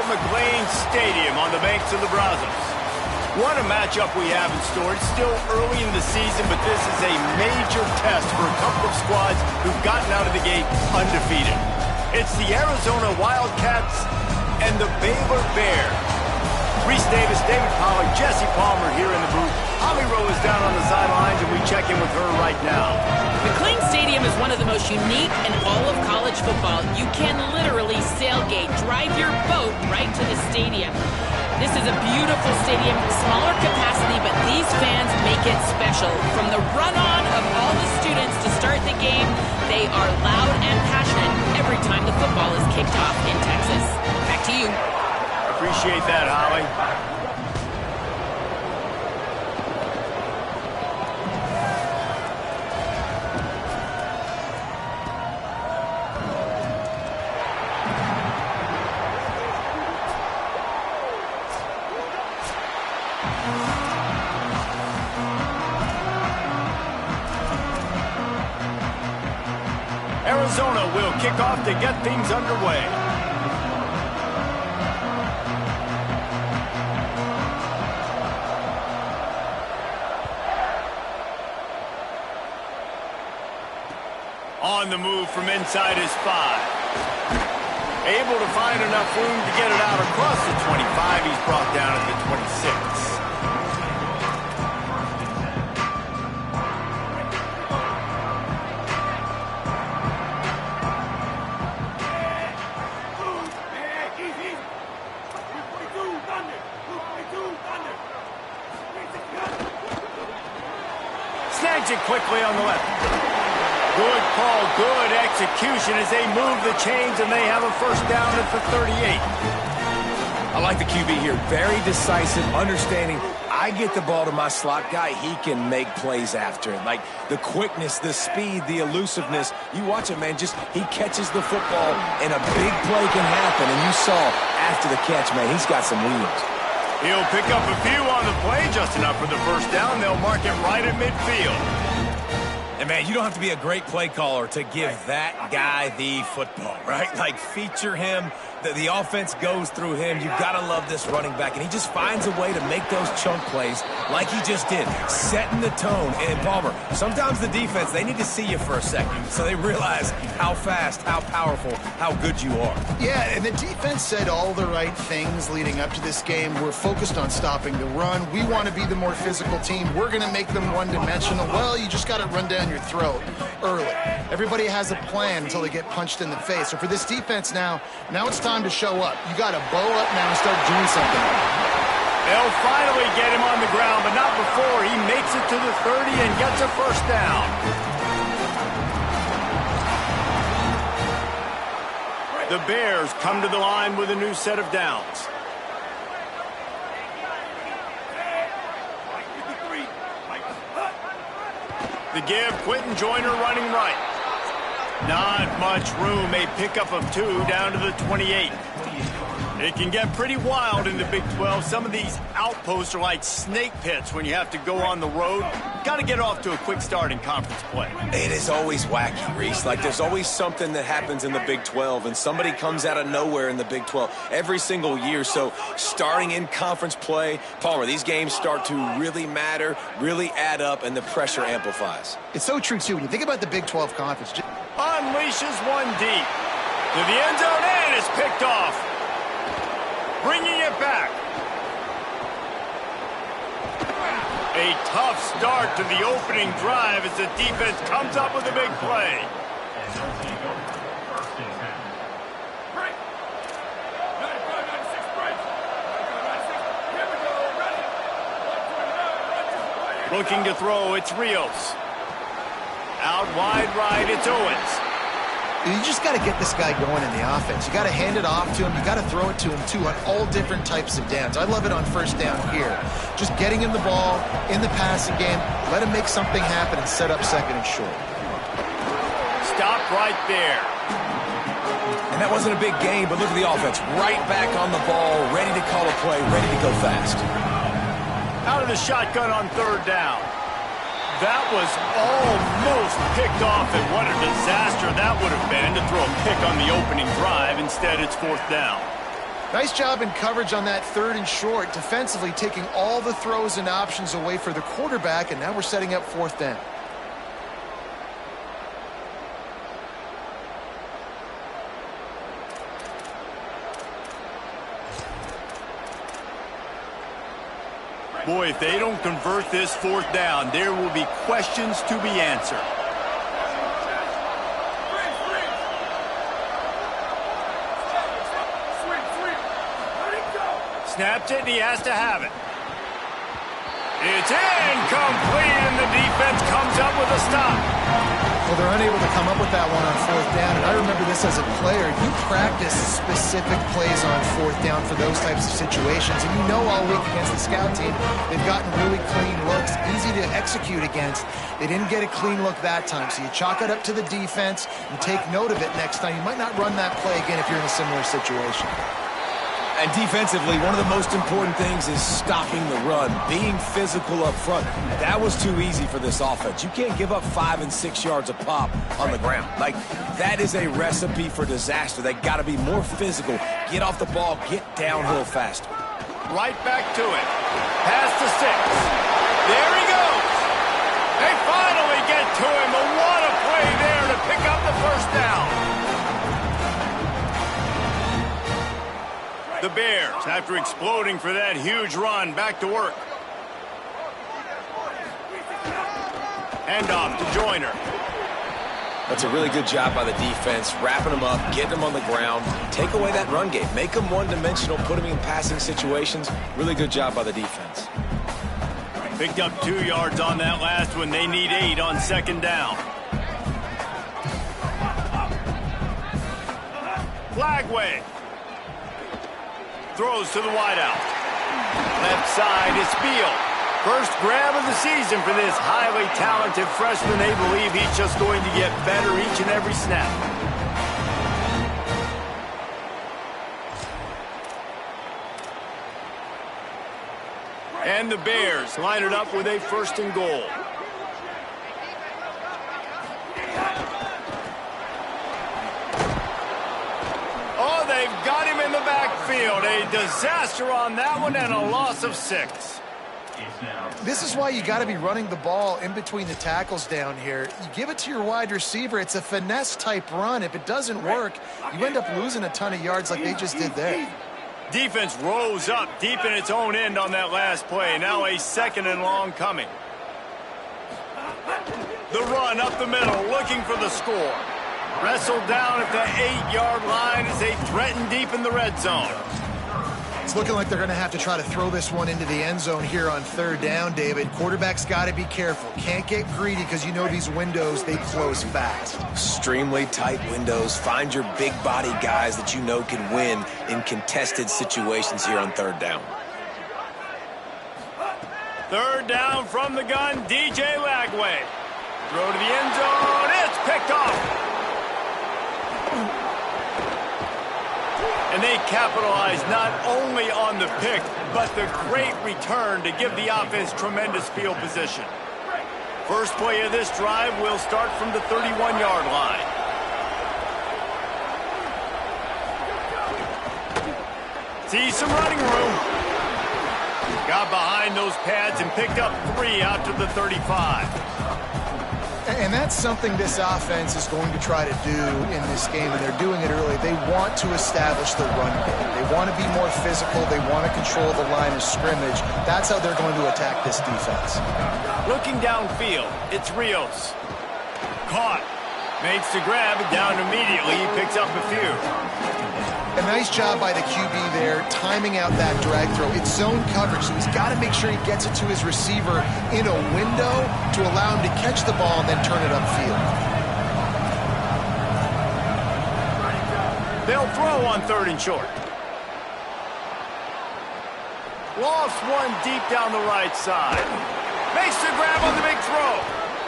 from McLean Stadium on the banks of the Brazos. What a matchup we have in store. It's still early in the season, but this is a major test for a couple of squads who've gotten out of the gate undefeated. It's the Arizona Wildcats and the Baylor Bears. Reese Davis, David Pollard, Jesse Palmer here in the booth. Holly Rowe is down on the sidelines, and we check in with her right now. McLean Stadium is one of the most unique in all of college football. You can literally sailgate, drive your boat right to the stadium. This is a beautiful stadium, smaller capacity, but these fans make it special. From the run-on of all the students to start the game, they are loud and passionate every time the football is kicked off in Texas. Back to you. Appreciate that, Holly. Arizona will kick off to get things underway. On the move from inside his 5. Able to find enough room to get it out across the 25. He's brought down at the 26. Snags it quickly on the left. Good call, good execution as they move the chains, and they have a first down at the 38. I like the QB here. Very decisive, understanding I get the ball to my slot guy, he can make plays after it. Like the quickness, the speed, the elusiveness. You watch it, man, just he catches the football, and a big play can happen. And you saw after the catch, man, he's got some wheels. He'll pick up a few on the play, just enough for the first down. They'll mark it right at midfield. And, man, you don't have to be a great play caller to give that guy the football, right? Like, feature him. The offense goes through him. You've got to love this running back. And he just finds a way to make those chunk plays like he just did, setting the tone. And, Palmer, sometimes the defense, they need to see you for a second so they realize how fast, how powerful, how good you are. Yeah, and the defense said all the right things leading up to this game. We're focused on stopping the run. We want to be the more physical team. We're going to make them one-dimensional. Well, you just got to run down your throat early. Everybody has a plan until they get punched in the face. So for this defense now it's time to show up. You got to bow up now and start doing something. They'll finally get him on the ground, but not before he makes it to the 30 and gets a first down. The Bears come to the line with a new set of downs. The give, Quentin Joyner running right. Not much room, a pickup of 2 down to the 28. It can get pretty wild in the Big 12. Some of these outposts are like snake pits when you have to go on the road. Got to get off to a quick start in conference play. It is always wacky, Reese. Like, there's always something that happens in the Big 12, and somebody comes out of nowhere in the Big 12 every single year. So starting in conference play, Palmer, these games start to really matter, really add up, and the pressure amplifies. It's so true, too. When you think about the Big 12 conference. Unleashes one deep. To the end zone, and it's picked off. Bringing it back. A tough start to the opening drive as the defense comes up with a big play. Looking to throw, it's Rios. Out wide right, it's Owens. You just got to get this guy going in the offense. You got to hand it off to him. You got to throw it to him, too, on all different types of downs. I love it on first down here. Just getting him the ball in the passing game, let him make something happen and set up second and short. Stop right there. And that wasn't a big game, but look at the offense. Right back on the ball, ready to call a play, ready to go fast. Out of the shotgun on third down. That was almost picked off, and what a disaster that would have been to throw a pick on the opening drive. Instead, it's fourth down. Nice job in coverage on that 3rd and short, defensively taking all the throws and options away for the quarterback, and now we're setting up 4th down. Boy, if they don't convert this 4th down, there will be questions to be answered. Snaps it, and he has to have it. It's incomplete, and the defense comes up with a stop. Well, they're unable to come up with that one on 4th down, and I remember this as a player. You practice specific plays on 4th down for those types of situations, and you know all week against the scout team, they've gotten really clean looks, easy to execute against. They didn't get a clean look that time, so you chalk it up to the defense and take note of it next time. You might not run that play again if you're in a similar situation. And defensively, one of the most important things is stopping the run, being physical up front. That was too easy for this offense. You can't give up 5 and 6 yards a pop on the ground. Like, that is a recipe for disaster. They got to be more physical, get off the ball, get downhill faster. Right back to it. Pass to 6. There he goes. They finally get to him. But what a play there to pick up the 1st down. The Bears, after exploding for that huge run, back to work. Hand off to Joyner. That's a really good job by the defense, wrapping them up, getting them on the ground, take away that run game, make them one-dimensional, put them in passing situations. Really good job by the defense. Picked up 2 yards on that last one. They need 8 on 2nd down. Flag wave. Throws to the wideout. Left side is Field. First grab of the season for this highly talented freshman. They believe he's just going to get better each and every snap. And the Bears line it up with a 1st and goal. Oh, they've got him in the backfield. A disaster on that one and a loss of 6. This is why you got to be running the ball in between the tackles down here. You give it to your wide receiver. It's a finesse-type run. If it doesn't work, you end up losing a ton of yards like they just did there. Defense rose up deep in its own end on that last play. Now a 2nd and long coming. The run up the middle, looking for the score. Wrestled down at the 8-yard line as they threaten deep in the red zone. It's looking like they're going to have to try to throw this one into the end zone here on 3rd down, David. Quarterback's got to be careful. Can't get greedy because you know these windows, they close fast. Extremely tight windows. Find your big body guys that you know can win in contested situations here on 3rd down. 3rd down from the gun, DJ Lagway. Throw to the end zone. It's picked off. And they capitalize not only on the pick, but the great return to give the offense tremendous field position. First play of this drive will start from the 31-yard line. See some running room. Got behind those pads and picked up 3 out to the 35. And that's something this offense is going to try to do in this game, and they're doing it early. They want to establish the run game. They want to be more physical. They want to control the line of scrimmage. That's how they're going to attack this defense. Looking downfield, it's Rios. Caught. Makes the grab, down immediately. He picks up a few. A nice job by the QB there, timing out that drag throw. It's zone coverage, so he's got to make sure he gets it to his receiver in a window to allow him to catch the ball and then turn it upfield. They'll throw on 3rd and short. Lost one deep down the right side. Makes the grab on the big throw.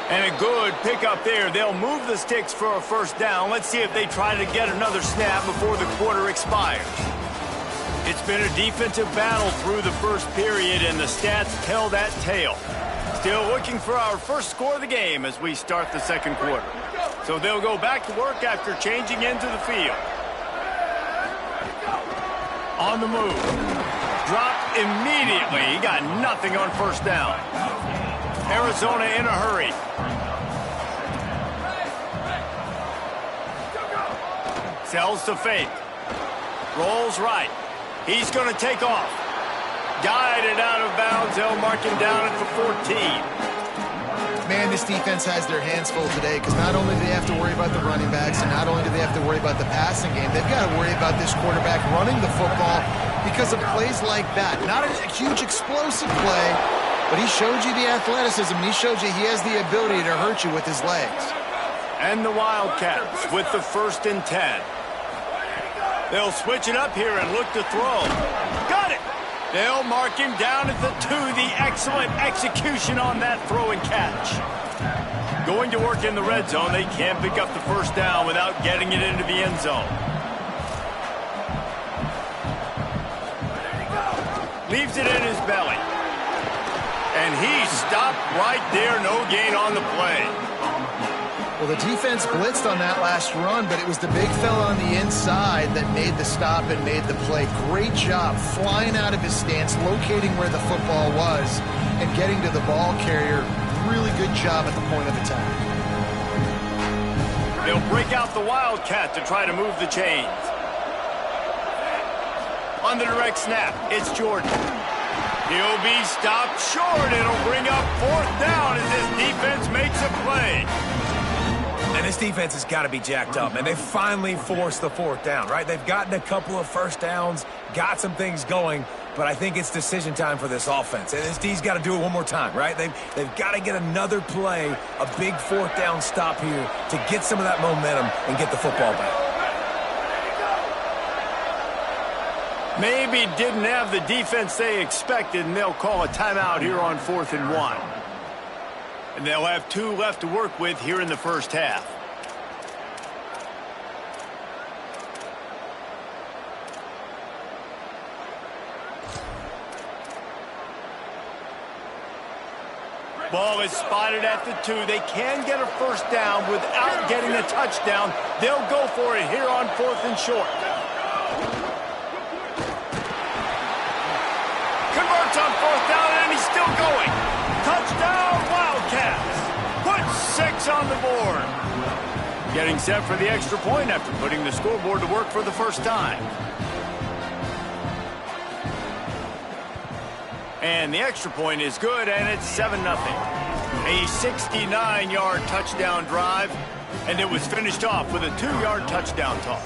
And a good pickup there. They'll move the sticks for a 1st down. Let's see if they try to get another snap before the quarter expires. It's been a defensive battle through the first period, and the stats tell that tale. Still looking for our first score of the game as we start the 2nd quarter. So they'll go back to work after changing into the field. On the move. Dropped immediately. He got nothing on first down. Arizona in a hurry. Sells to fake. Rolls right. He's going to take off. Guided out of bounds. They'll mark him down at the 14. Man, this defense has their hands full today because not only do they have to worry about the running backs and not only do they have to worry about the passing game, they've got to worry about this quarterback running the football because of plays like that. Not a huge explosive play, but he showed you the athleticism. He showed you he has the ability to hurt you with his legs. And the Wildcats with the 1st and 10. They'll switch it up here and look to throw. Got it! They'll mark him down at the 2. The excellent execution on that throw and catch. Going to work in the red zone. They can't pick up the first down without getting it into the end zone. Leaves it in his belly. And he stopped right there. No gain on the play. Well, the defense blitzed on that last run, but it was the big fella on the inside that made the stop and made the play. Great job flying out of his stance, locating where the football was, and getting to the ball carrier. Really good job at the point of attack. They'll break out the Wildcat to try to move the chains. On the direct snap, it's Jordan. He'll be stopped short. It'll bring up 4th down as this defense makes a play. And this defense has got to be jacked up, and they finally forced the 4th down, right? They've gotten a couple of first downs, got some things going, but I think it's decision time for this offense. And this D's got to do it one more time, right? They've got to get another play, a big 4th down stop here to get some of that momentum and get the football back. Maybe didn't have the defense they expected, and they'll call a timeout here on 4th and 1. And they'll have 2 left to work with here in the first half. Ball is spotted at the 2. They can get a first down without getting a touchdown. They'll go for it here on 4th and short. Converts on 4th down, and he's still going. Touchdown, Wildcats. Put 6 on the board. Getting set for the extra point after putting the scoreboard to work for the first time. And the extra point is good, and it's 7-0. A 69-yard touchdown drive, and it was finished off with a 2-yard touchdown toss.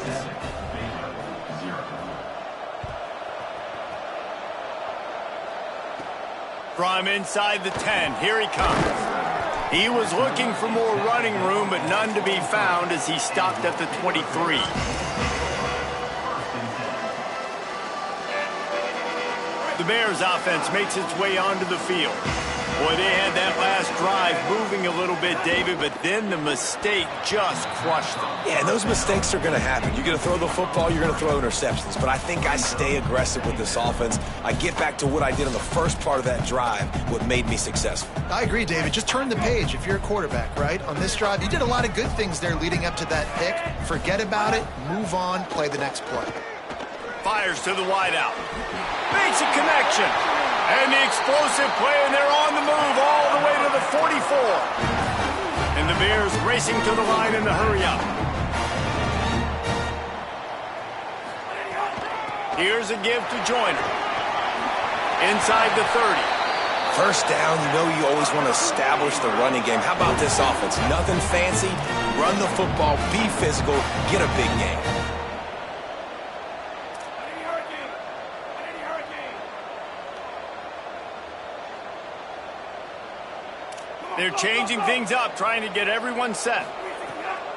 From inside the 10, here he comes. He was looking for more running room, but none to be found as he stopped at the 23. The Bears offense makes its way onto the field. Boy, they had that last drive moving a little bit, David, but then the mistake just crushed them. Yeah, and those mistakes are going to happen. You're going to throw the football, you're going to throw interceptions. But I think I stay aggressive with this offense. I get back to what I did on the first part of that drive, what made me successful. I agree, David. Just turn the page if you're a quarterback, right? On this drive, you did a lot of good things there leading up to that pick. Forget about it, move on, play the next play. Fires to the wideout. Makes a connection. And the explosive play, and they're on the move all the way to the 44. And the Bears racing to the line in the hurry-up. Here's a give to Joyner. Inside the 30. First down, you know you always want to establish the running game. How about this offense? Nothing fancy. Run the football, be physical, get a big game. They're changing things up, trying to get everyone set.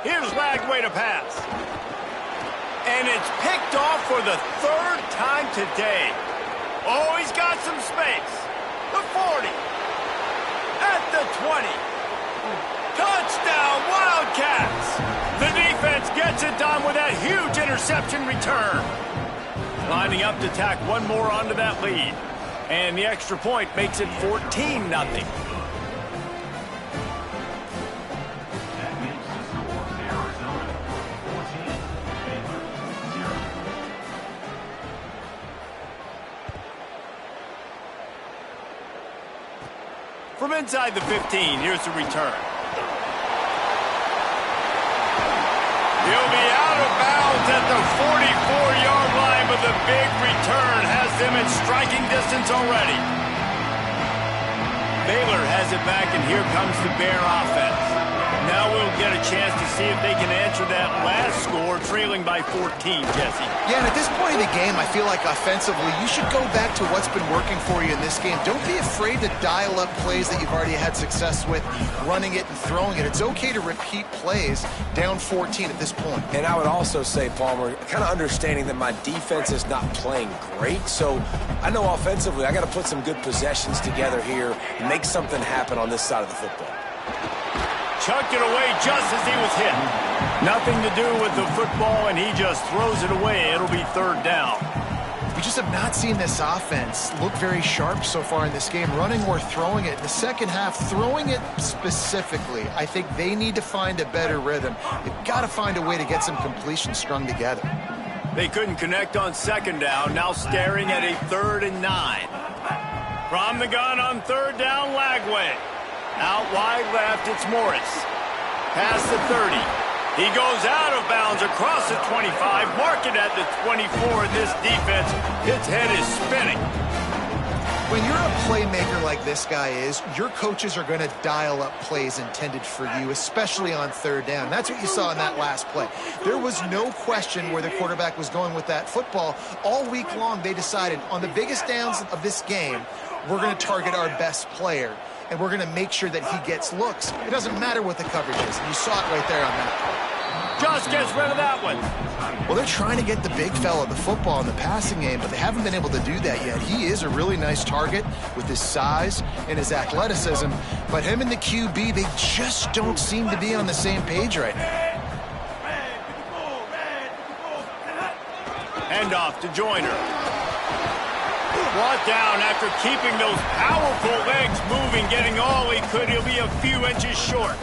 Here's Lagway to pass. And it's picked off for the 3rd time today. Oh, he's got some space. The 40. At the 20. Touchdown, Wildcats. The defense gets it done with that huge interception return. Lining up to tack one more onto that lead. And the extra point makes it 14-0. From inside the 15, here's the return. He'll be out of bounds at the 44-yard line, but the big return has them in striking distance already. Baylor has it back, and here comes the Bear offense. Now we'll get a chance to see if they can answer that last score, trailing by 14, Jesse. Yeah, and at this point in the game, I feel like offensively, you should go back to what's been working for you in this game. Don't be afraid to dial up plays that you've already had success with, running it and throwing it. It's okay to repeat plays down 14 at this point. And I would also say, Palmer, kind of understanding that my defense is not playing great, so I know offensively I got to put some good possessions together here and make something happen on this side of the football. Chucked it away just as he was hit. Nothing to do with the football, and he just throws it away. It'll be third down. We just have not seen this offense look very sharp so far in this game, running or throwing it. In the second half, throwing it specifically, I think they need to find a better rhythm. They've got to find a way to get some completions strung together. They couldn't connect on second down, now staring at a 3rd and 9. From the gun on third down, Lagway. Out wide left, it's Morris. Past the 30. He goes out of bounds across the 25, mark it at the 24. This defense, its head is spinning. When you're a playmaker like this guy is, your coaches are going to dial up plays intended for you, especially on third down. That's what you saw in that last play. There was no question where the quarterback was going with that football. All week long, they decided on the biggest downs of this game, we're going to target our best player, and we're going to make sure that he gets looks. It doesn't matter what the coverage is. You saw it right there on that. Just gets rid of that one. Well, they're trying to get the big fella the football in the passing game, but they haven't been able to do that yet. He is a really nice target with his size and his athleticism, but him and the QB, they just don't seem to be on the same page right now. Hand off to Joyner. Brought down after keeping those powerful legs moving, getting all he could. He'll be a few inches short.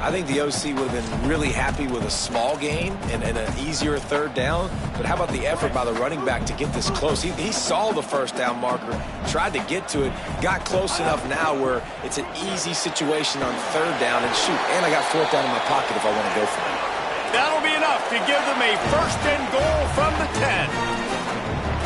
I think the OC would have been really happy with a small gain and an easier third down. But how about the effort by the running back to get this close? He saw the first down marker, tried to get to it, got close enough now where it's an easy situation on third down. And shoot, and I got fourth down in my pocket if I want to go for it. That'll be enough to give them a first and goal from the 10.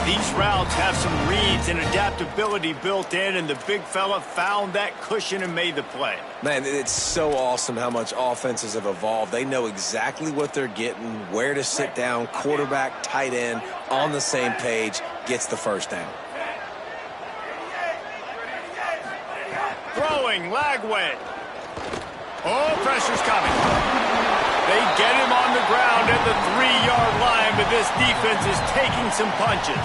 These routes have some reads and adaptability built in, and the big fella found that cushion and made the play. Man, it's so awesome how much offenses have evolved. They know exactly what they're getting, where to sit down, quarterback, tight end, on the same page, gets the first down. Throwing, Lagway. Oh, pressure's coming. They get him on the ground at the 3-yard line, but this defense is taking some punches.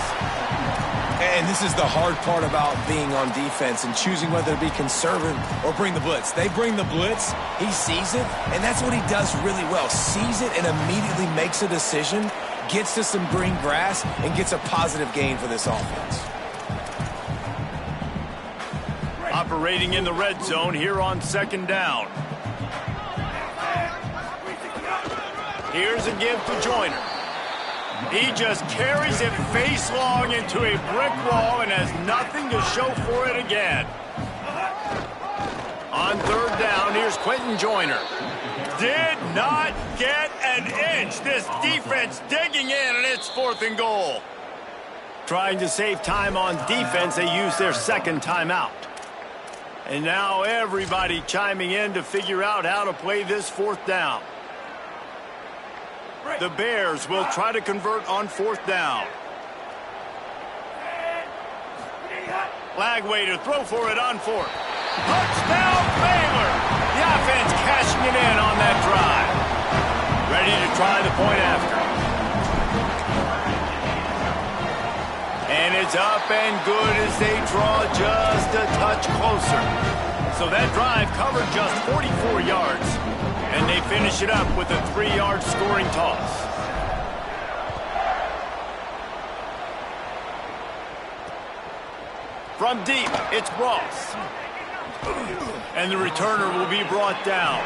And this is the hard part about being on defense and choosing whether to be conservative or bring the blitz. They bring the blitz, he sees it, and that's what he does really well. Sees it and immediately makes a decision, gets to some green grass, and gets a positive gain for this offense. Operating in the red zone here on second down. Here's a give to Joyner. He just carries it face long into a brick wall and has nothing to show for it again. On third down, here's Quentin Joyner. Did not get an inch. This defense digging in, and it's 4th and goal. Trying to save time on defense, they use their second timeout. And now everybody chiming in to figure out how to play this 4th down. The Bears will try to convert on 4th down. Lagway to throw for it on 4th. Touchdown, Baylor! The offense cashing it in on that drive. Ready to try the point after. And it's up and good as they draw just a touch closer. So that drive covered just 44 yards. And they finish it up with a 3-yard scoring toss. From deep, it's Ross. And the returner will be brought down.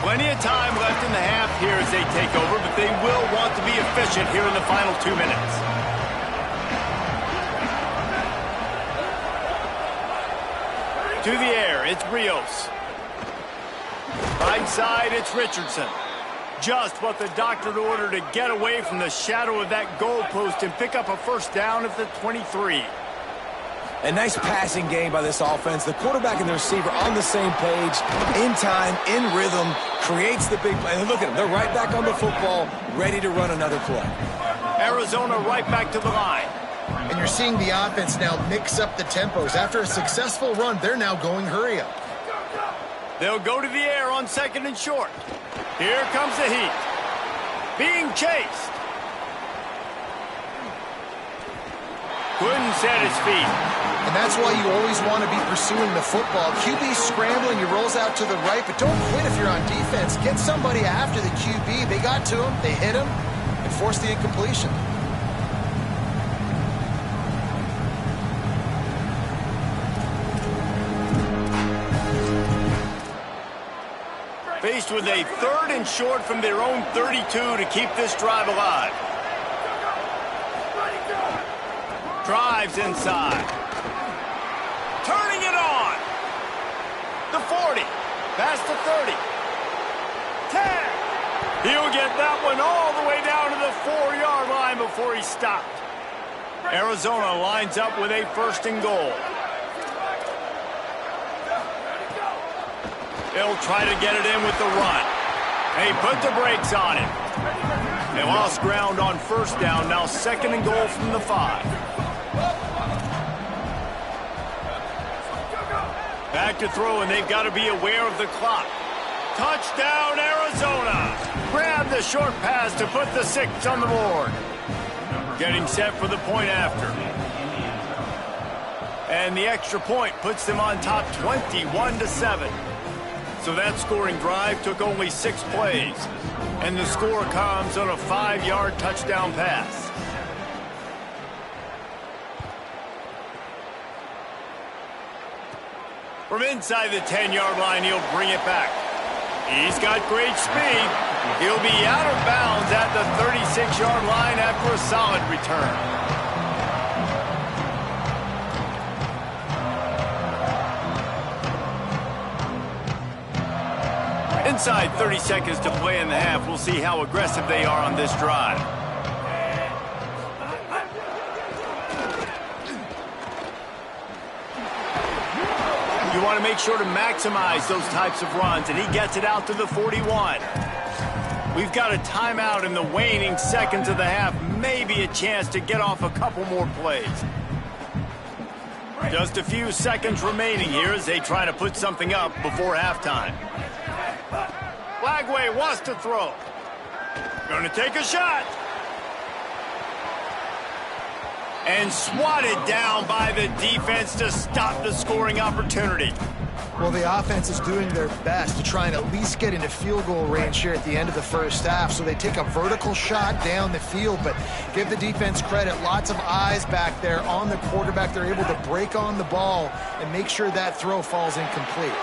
Plenty of time left in the half here as they take over. efficient here in the final 2 minutes. To the air, it's Rios. Right side, it's Richardson. Just what the doctor ordered to get away from the shadow of that goalpost and pick up a first down at the 23. A nice passing game by this offense. The quarterback and the receiver on the same page, in time, in rhythm, creates the big play. And look at them. They're right back on the football, ready to run another play. Arizona right back to the line. And you're seeing the offense now mix up the tempos. After a successful run, they're now going hurry up. They'll go to the air on 2nd and short. Here comes the heat. Being chased. Couldn't set his feet. And that's why you always want to be pursuing the football. QB scrambling, he rolls out to the right, but don't quit if you're on defense. Get somebody after the QB. They got to him, they hit him, and forced the incompletion. Faced with a 3rd and short from their own 32 to keep this drive alive. Drives inside. Turning it on. The 40. Past the 30. 10. He'll get that one all the way down to the 4-yard line before he stopped. Arizona lines up with a 1st and goal. They'll try to get it in with the run. They put the brakes on it. They lost ground on 1st down. Now 2nd and goal from the 5. Back to throw, and they've got to be aware of the clock. Touchdown, Arizona! Grab the short pass to put the 6 on the board. Getting set for the point after. And the extra point puts them on top 21-7. So that scoring drive took only 6 plays. And the score comes on a 5-yard touchdown pass. From inside the 10-yard line, he'll bring it back. He's got great speed. He'll be out of bounds at the 36-yard line after a solid return. Inside 30 seconds to play in the half. We'll see how aggressive they are on this drive. You want to make sure to maximize those types of runs, and he gets it out to the 41. We've got a timeout in the waning seconds of the half. Maybe a chance to get off a couple more plays. Just a few seconds remaining here as they try to put something up before halftime. Flagway wants to throw. Going to take a shot. And swatted down by the defense to stop the scoring opportunity. Well, the offense is doing their best to try and at least get into field goal range here at the end of the first half. So they take a vertical shot down the field, but give the defense credit. Lots of eyes back there on the quarterback. They're able to break on the ball and make sure that throw falls incomplete.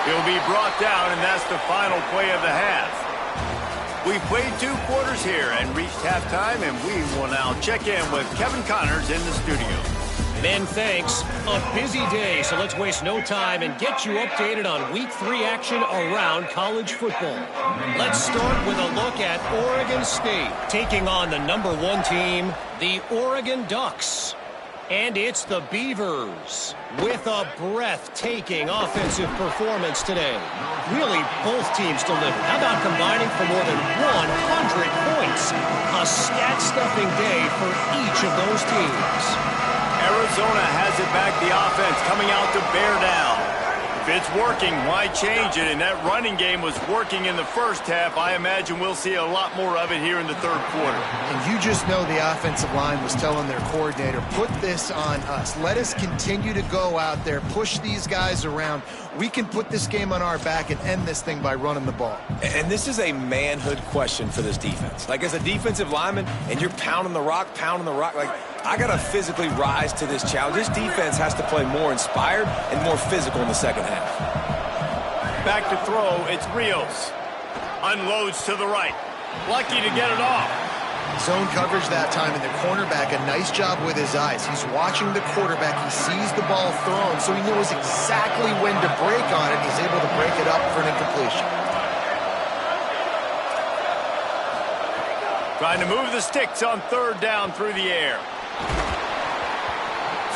He'll be brought down, and that's the final play of the half. We've played 2 quarters here and reached halftime, and we will now check in with Kevin Connors in the studio. Ben, thanks. A busy day, so let's waste no time and get you updated on Week 3 action around college football. Let's start with a look at Oregon State taking on the #1 team, the Oregon Ducks. And it's the Beavers with a breathtaking offensive performance today. Really, both teams delivered. How about combining for more than 100 points? A stat-stuffing day for each of those teams. Arizona has it back, the offense coming out to bear down. If it's working, why change it? And that running game was working in the first half. I imagine we'll see a lot more of it here in the 3rd quarter. And you just know the offensive line was telling their coordinator, put this on us. Let us continue to go out there, push these guys around. We can put this game on our back and end this thing by running the ball. And this is a manhood question for this defense. Like, as a defensive lineman, and you're pounding the rock, like, I got to physically rise to this challenge. This defense has to play more inspired and more physical in the second half. Back to throw, it's Rios. Unloads to the right. Lucky to get it off. Zone coverage that time, and the cornerback, a nice job with his eyes. He's watching the quarterback. He sees the ball thrown, so he knows exactly when to break on it. He's able to break it up for an incompletion. Trying to move the sticks on third down through the air.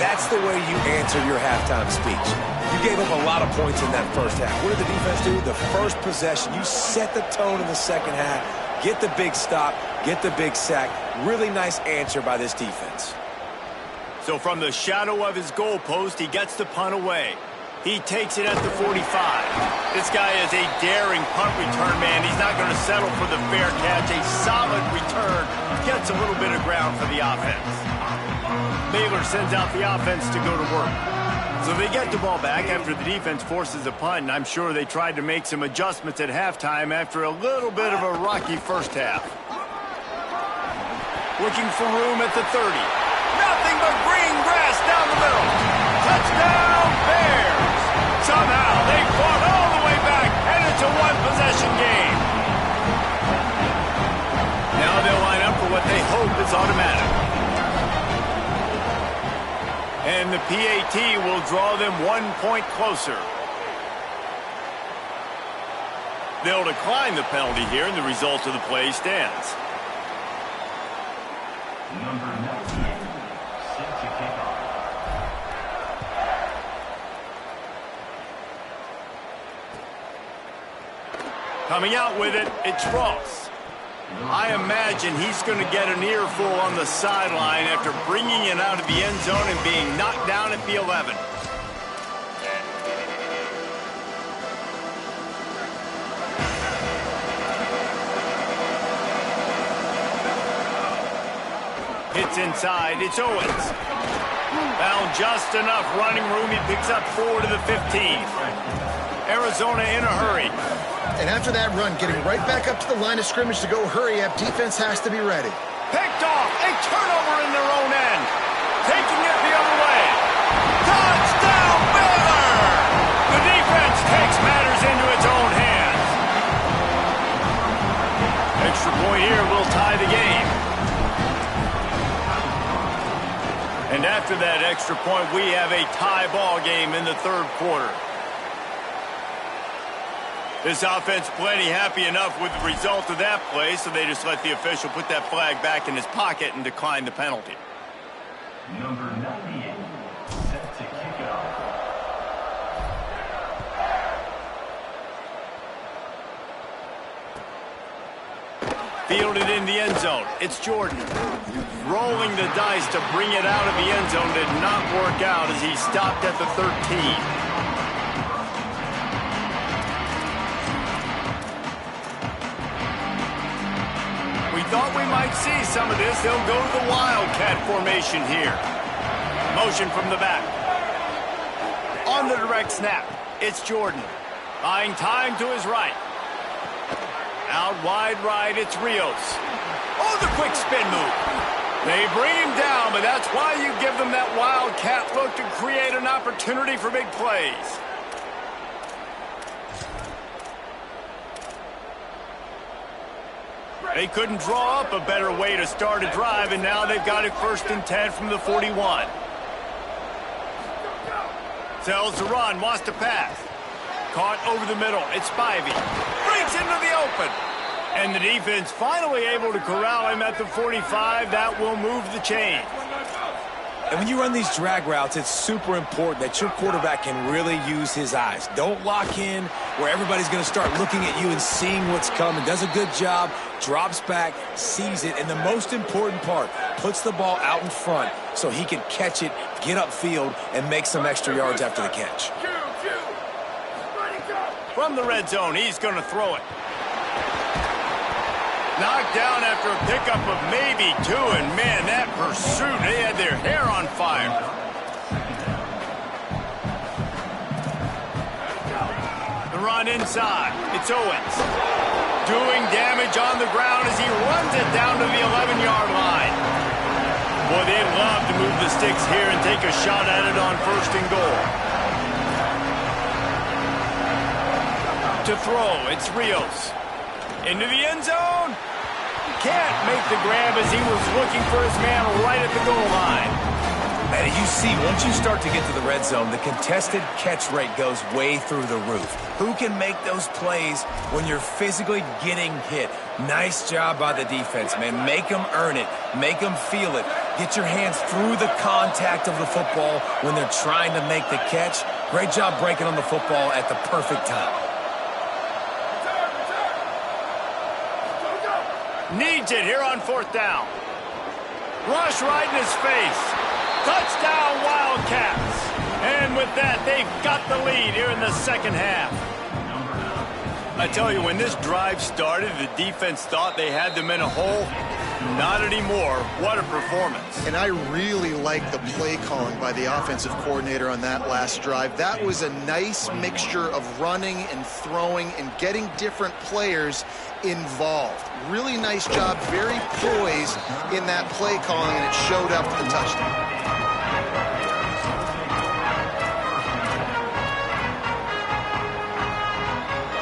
That's the way you answer your halftime speech. You gave up a lot of points in that first half. What did the defense do? The first possession, you set the tone in the second half. Get the big stop, get the big sack. Really nice answer by this defense. So from the shadow of his goalpost, he gets the punt away. He takes it at the 45. This guy is a daring punt return man. He's not going to settle for the fair catch. A solid return. Gets a little bit of ground for the offense. Baylor sends out the offense to go to work. So they get the ball back after the defense forces a punt, and I'm sure they tried to make some adjustments at halftime after a little bit of a rocky first half. Looking for room at the 30. Nothing but green grass down the middle. Touchdown, Bears! Somehow they fought all the way back, and it's a one-possession game. Now they'll line up for what they hope is automatic. And the PAT will draw them 1 point closer. They'll decline the penalty here, and the result of the play stands. Number 98, set to kick off. Coming out with it, it's Ross. I imagine he's going to get an earful on the sideline after bringing it out of the end zone and being knocked down at the 11. Hits inside, it's Owens. Found just enough running room, he picks up 4 to the 15. Arizona in a hurry. And after that run, getting right back up to the line of scrimmage to go hurry up, defense has to be ready. Picked off, a turnover in their own end. Taking it the other way. Touchdown, Baylor! The defense takes matters into its own hands. Extra point here will tie the game. And after that extra point, we have a tie ball game in the third quarter. This offense plenty happy enough with the result of that play, so they just let the official put that flag back in his pocket and decline the penalty. Number 98, set to kick it off. Fielded in the end zone. It's Jordan. Rolling the dice to bring it out of the end zone did not work out as he stopped at the 13. Thought we might see some of this. They'll go to the Wildcat formation here. Motion from the back. On the direct snap, it's Jordan. Buying time to his right. Out wide right, it's Rios. Oh, the quick spin move. They bring him down, but that's why you give them that Wildcat look to create an opportunity for big plays. They couldn't draw up a better way to start a drive, and now they've got it 1st and 10 from the 41. Tells to run, wants to pass. Caught over the middle, it's Spivey. Breaks into the open. And the defense finally able to corral him at the 45. That will move the chain. And when you run these drag routes, it's super important that your quarterback can really use his eyes. Don't lock in where everybody's going to start looking at you and seeing what's coming. Does a good job, drops back, sees it, and the most important part, puts the ball out in front so he can catch it, get upfield, and make some extra yards after the catch. From the red zone, he's going to throw it. Knocked down after a pickup of maybe 2, and man, that pursuit, they had their hair on fire. The run inside, it's Owens. Doing damage on the ground as he runs it down to the 11-yard line. Boy, they'd love to move the sticks here and take a shot at it on 1st and goal. To throw, it's Rios. Into the end zone. can't make the grab as he was looking for his man right at the goal line. And you see, once you start to get to the red zone, the contested catch rate goes way through the roof. Who can make those plays when you're physically getting hit? Nice job by the defense, man. Make them earn it. Make them feel it. Get your hands through the contact of the football when they're trying to make the catch. Great job breaking on the football at the perfect time. Needs it here on 4th down. Rush right in his face. Touchdown, Wildcats. And with that, they've got the lead here in the second half. I tell you, when this drive started, the defense thought they had them in a hole. Not anymore. What a performance. And I really like the play calling by the offensive coordinator on that last drive. That was a nice mixture of running and throwing and getting different players involved. Really nice job, very poised in that play calling, and it showed up with the touchdown.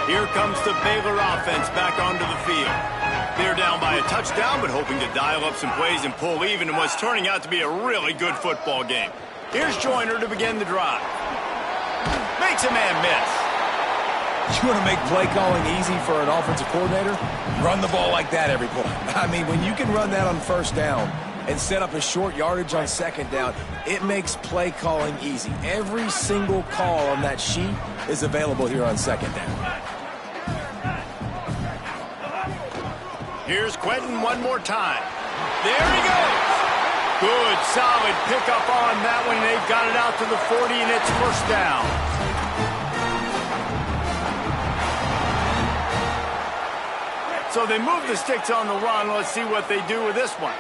Here comes the Baylor offense back onto the field. They're down by a touchdown, but hoping to dial up some plays and pull even in what's turning out to be a really good football game. Here's Joyner to begin the drive. Makes a man miss. You want to make play calling easy for an offensive coordinator? Run the ball like that every play. I mean, when you can run that on 1st down and set up a short yardage on 2nd down, it makes play calling easy. Every single call on that sheet is available here on 2nd down. Here's Quentin one more time. There he goes. Good, solid pickup on that one. They've got it out to the 40, and it's 1st down. So they move the sticks on the run. Let's see what they do with this one.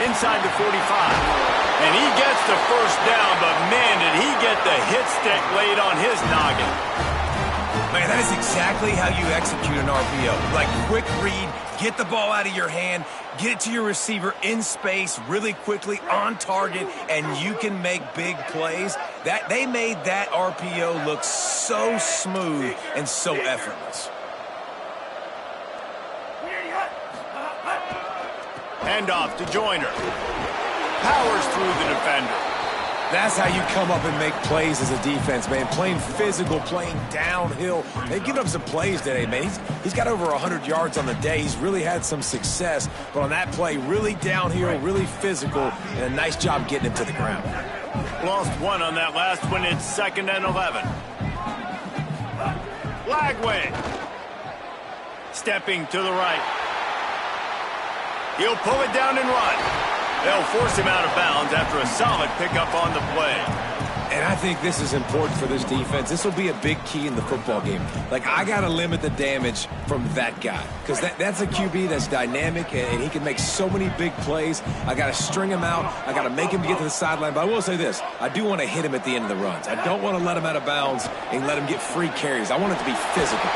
Inside the 45. And he gets the 1st down, but man, did he get the hit stick laid on his noggin. Man, that is exactly how you execute an RPO. Like, quick read, get the ball out of your hand, get it to your receiver in space really quickly, on target, and you can make big plays. They made that RPO look so smooth and so effortless. Handoff to Joyner. Powers through the defender. That's how you come up and make plays as a defense, man. Playing physical, playing downhill. They've given up some plays today, man. He's got over 100 yards on the day. He's really had some success. But on that play, really downhill, really physical, and a nice job getting him to the ground. Lost one on that last one. It's 2nd and 11. Lagway. Stepping to the right. He'll pull it down and run. They'll force him out of bounds after a solid pickup on the play. And I think this is important for this defense. This will be a big key in the football game. Like, I got to limit the damage from that guy because that's a QB that's dynamic, and he can make so many big plays. I got to string him out. I got to make him get to the sideline. But I will say this. I do want to hit him at the end of the runs. I don't want to let him out of bounds and let him get free carries. I want it to be physical.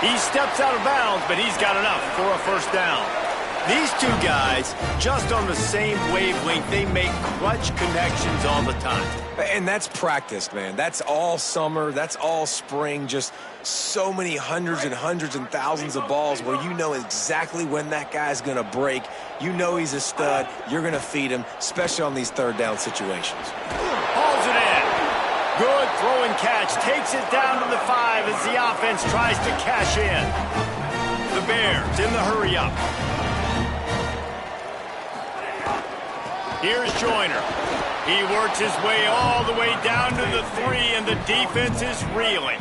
He steps out of bounds, but he's got enough for a 1st down. These two guys, just on the same wavelength, they make clutch connections all the time. And that's practiced, man. That's all summer. That's all spring. Just so many hundreds and thousands of balls where you know exactly when that guy's going to break. You know he's a stud. You're going to feed him, especially on these 3rd down situations. Hauls it in. Good throw and catch. Takes it down to the 5 as the offense tries to cash in. The Bears in the hurry-up. Here's Joyner. He works his way all the way down to the 3, and the defense is reeling.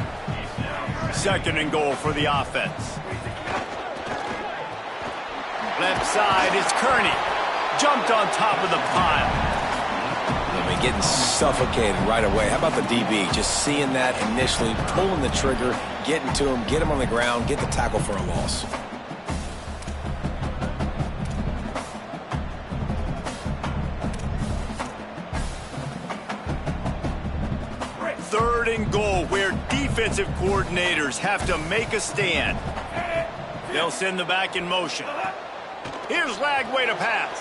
2nd and goal for the offense. Left side is Kearney. Jumped on top of the pile. I mean, getting suffocated right away. How about the DB? Just seeing that initially, pulling the trigger, getting to him, get him on the ground, get the tackle for a loss. Third and goal, where defensive coordinators have to make a stand. They'll send the back in motion. Here's Lagway to pass.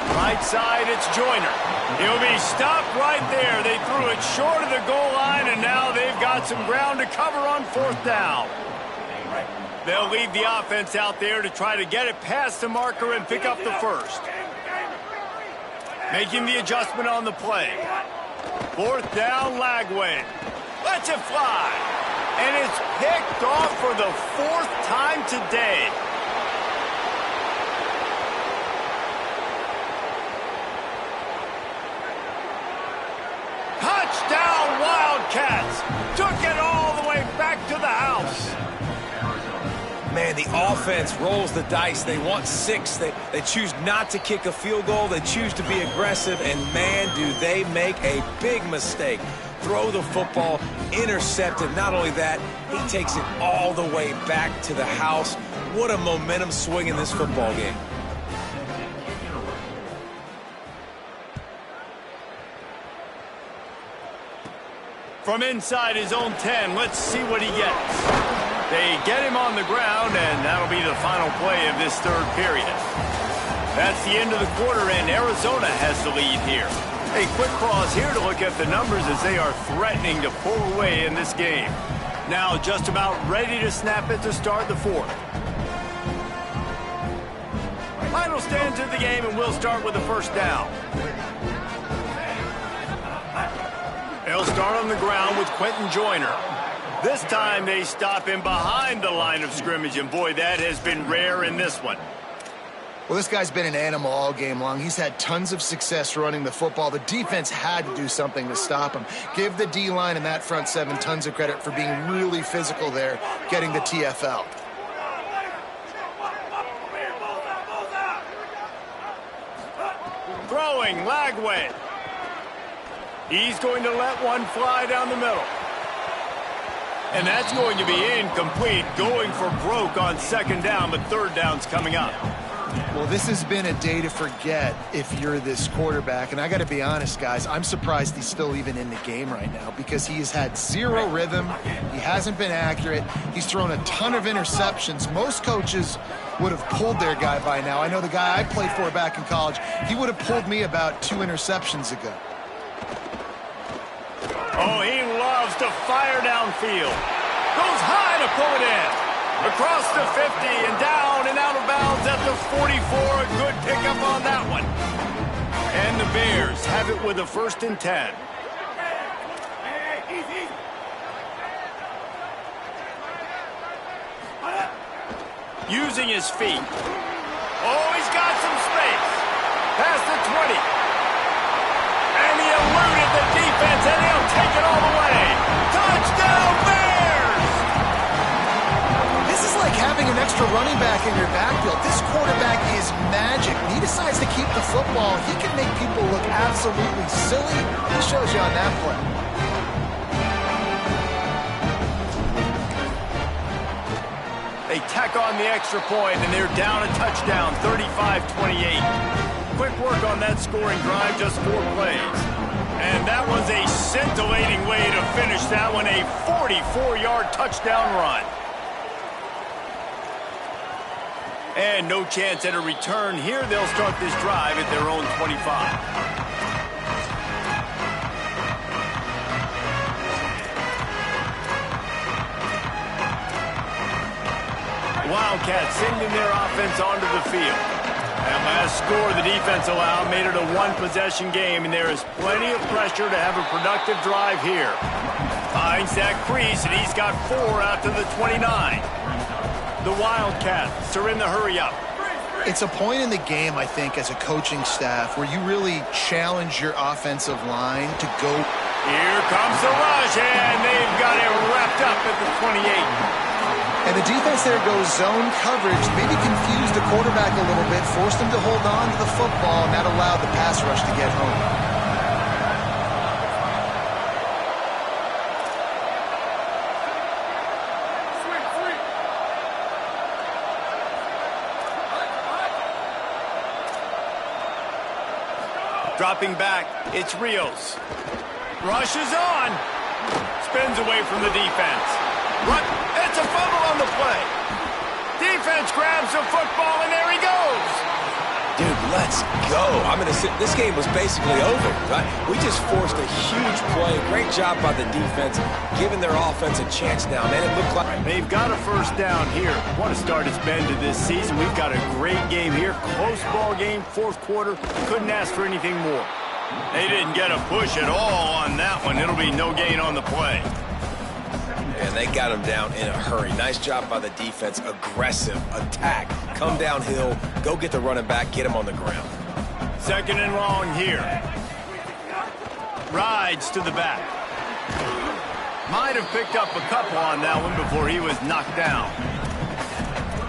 Right side, it's Joyner. He'll be stopped right there. They threw it short of the goal line, and now they've got some ground to cover on 4th down. They'll leave the offense out there to try to get it past the marker and pick up the first. Making the adjustment on the play. 4th down, Lagway. Lets it fly. And it's picked off for the 4th time today. Touchdown, Wildcats. Took it all the way back to the house. Man, the offense rolls the dice. They want 6. They choose not to kick a field goal. They choose to be aggressive, and man, do they make a big mistake. Throw the football, intercept it. Not only that, he takes it all the way back to the house. What a momentum swing in this football game. From inside his own 10, let's see what he gets. They get him on the ground, and that'll be the final play of this 3rd period. That's the end of the quarter, and Arizona has the lead here. A quick pause here to look at the numbers as they are threatening to pull away in this game. Now just about ready to snap it to start the 4th. Final stands of the game, and we'll start with the 1st down. They'll start on the ground with Quentin Joyner. This time they stop him behind the line of scrimmage, and boy, that has been rare in this one. Well, this guy's been an animal all game long. He's had tons of success running the football. The defense had to do something to stop him. Give the D-line and that front 7 tons of credit for being really physical there, getting the TFL. Throwing, Lagway. He's going to let one fly down the middle. And that's going to be incomplete, going for broke on 2nd down, but 3rd down's coming up. Well, this has been a day to forget if you're this quarterback. And I got to be honest, guys, I'm surprised he's still even in the game right now because he has had 0 rhythm. He hasn't been accurate. He's thrown a ton of interceptions. Most coaches would have pulled their guy by now. I know the guy I played for back in college, he would have pulled me about 2 interceptions ago. Oh, he loves to fire downfield. Goes high to pull it in. Across the 50 and down and out of bounds at the 44. A good pickup on that one. And the Bears have it with a 1st and 10. Using his feet. Oh, he's got some space. Past the 20. And he eluded the defense, and he'll take it all the way. Touchdown, Bears! This is like having an extra running back in your backfield. This quarterback is magic. When he decides to keep the football, he can make people look absolutely silly. He shows you on that play. They tack on the extra point, and they're down a touchdown, 35-28. Quick work on that scoring drive, just 4 plays. And that was a scintillating way to finish that one, a 44-yard touchdown run. And no chance at a return here. They'll start this drive at their own 25. Wildcats sending their offense onto the field. That last score the defense allowed made it a 1-possession game, and there is plenty of pressure to have a productive drive here. Finds that crease, and he's got 4 out to the 29. The Wildcats are in the hurry-up. It's a point in the game, I think, as a coaching staff, where you really challenge your offensive line to go. Here comes the rush, and they've got it wrapped up at the 28. And the defense there goes zone coverage, maybe confused the quarterback a little bit, forced him to hold on to the football, and that allowed the pass rush to get home. Dropping back, it's Rios. Rushes on. Spins away from the defense. It's a fumble on the play. Defense grabs the football, and there he goes. Dude, let let's go. I mean, this game was basically over, right? We just forced a huge play. Great job by the defense, giving their offense a chance now. Man, it looked like they've got a first down here. What a start it's been to this season. We've got a great game here. Close ball game, fourth quarter. Couldn't ask for anything more. They didn't get a push at all on that one. It'll be no gain on the play. And they got him down in a hurry. Nice job by the defense. Aggressive attack. Come downhill. Go get the running back. Get him on the ground. Second and long here. Rides to the back. Might have picked up a couple on that one before he was knocked down.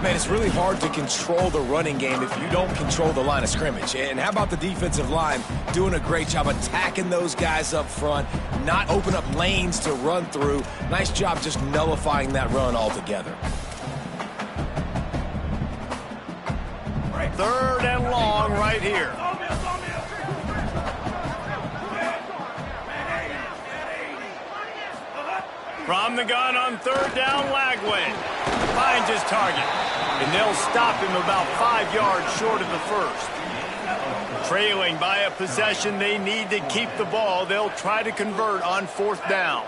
Man, it's really hard to control the running game if you don't control the line of scrimmage. And how about the defensive line doing a great job attacking those guys up front, not open up lanes to run through. Nice job just nullifying that run altogether. Third and long right here. From the gun on third down, Lagway finds his target. And they'll stop him about 5 yards short of the first. Trailing by a possession, they need to keep the ball. They'll try to convert on fourth down.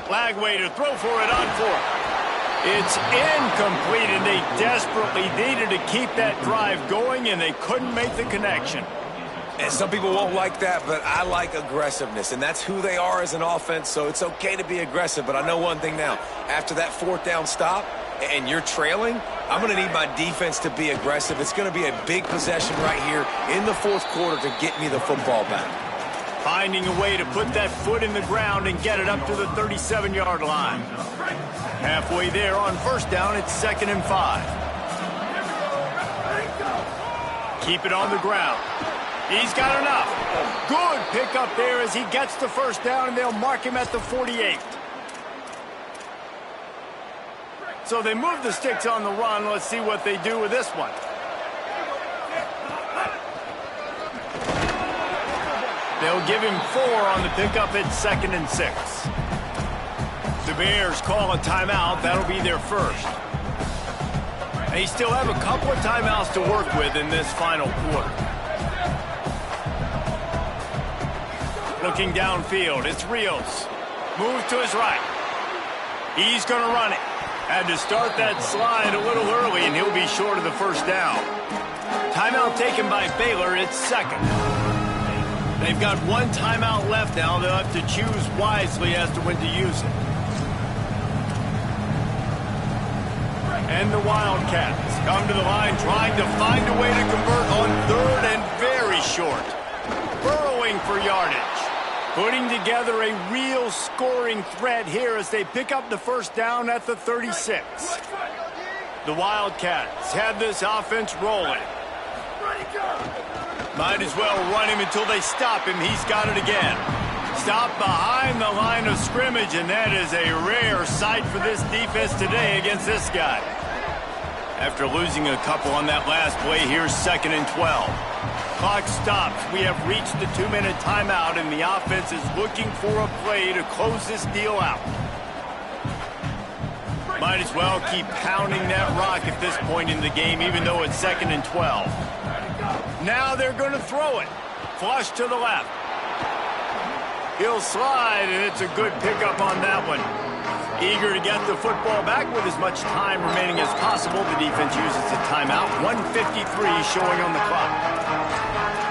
Lagway to throw for it on fourth. It's incomplete, and they desperately needed to keep that drive going, and they couldn't make the connection. And some people won't like that, but I like aggressiveness, and that's who they are as an offense, so it's okay to be aggressive. But I know one thing now. After that fourth down stop and you're trailing, I'm going to need my defense to be aggressive. It's going to be a big possession right here in the fourth quarter to get me the football back. Finding a way to put that foot in the ground and get it up to the 37-yard line. Halfway there on first down, it's 2nd and 5. Keep it on the ground. He's got enough. Good pickup there as he gets the first down, and they'll mark him at the 48. So they move the sticks on the run. Let's see what they do with this one. They'll give him 4 on the pickup at 2nd and 6. The Bears call a timeout. That'll be their first. They still have a couple of timeouts to work with in this final quarter. Looking downfield, it's Rios. Moves to his right. He's going to run it. Had to start that slide a little early, and he'll be short of the first down. Timeout taken by Baylor. It's 2nd. They've got 1 timeout left now. They'll have to choose wisely as to when to use it. And the Wildcats come to the line trying to find a way to convert on third and very short. Burrowing for yardage. Putting together a real scoring threat here as they pick up the first down at the 36. The Wildcats have this offense rolling. Might as well run him until they stop him. He's got it again. Stop behind the line of scrimmage, and that is a rare sight for this defense today against this guy. After losing a couple on that last play, here's 2nd and 12. Clock stops. We have reached the 2-minute timeout, and the offense is looking for a play to close this deal out. Might as well keep pounding that rock at this point in the game, even though it's 2nd and 12. Now they're going to throw it. Flush to the left. He'll slide, and it's a good pickup on that one. Eager to get the football back with as much time remaining as possible. The defense uses a timeout. 1:53 showing on the clock.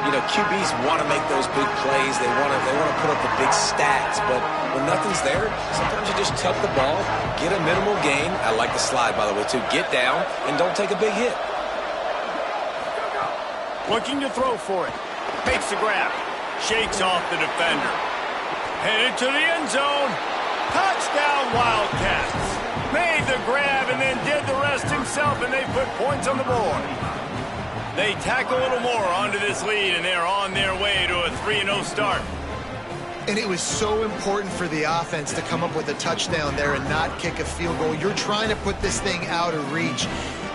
You know, QBs want to make those big plays. They want to put up the big stats. But when nothing's there, sometimes you just tuck the ball, get a minimal gain. I like the slide, by the way, too. Get down and don't take a big hit. Looking to throw for it. Makes the grab. Shakes off the defender. Headed to the end zone. Touchdown, Wildcats. Made the grab and then did the rest himself, and they put points on the board. They tack a little more onto this lead, and they're on their way to a 3-0 start. And it was so important for the offense to come up with a touchdown there and not kick a field goal. You're trying to put this thing out of reach.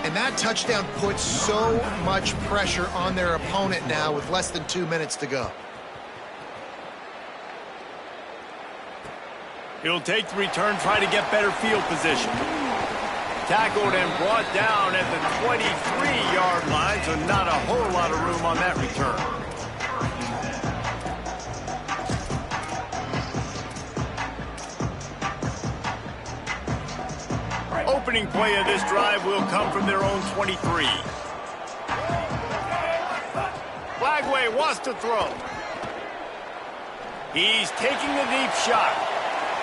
And that touchdown puts so much pressure on their opponent now with less than 2 minutes to go. He'll take the return, try to get better field position. Tackled and brought down at the 23-yard line, so not a whole lot of room on that return. Opening play of this drive will come from their own 23. Flagway wants to throw. He's taking the deep shot.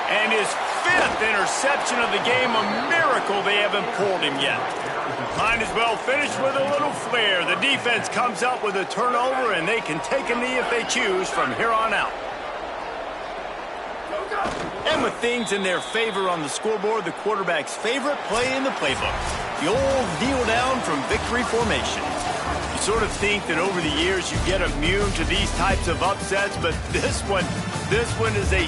And his 5th interception of the game, a miracle they haven't pulled him yet. Might as well finish with a little flair. The defense comes up with a turnover, and they can take a knee if they choose from here on out. And with things in their favor on the scoreboard, the quarterback's favorite play in the playbook, the old kneel down from victory formation. You sort of think that over the years you get immune to these types of upsets, but this one is a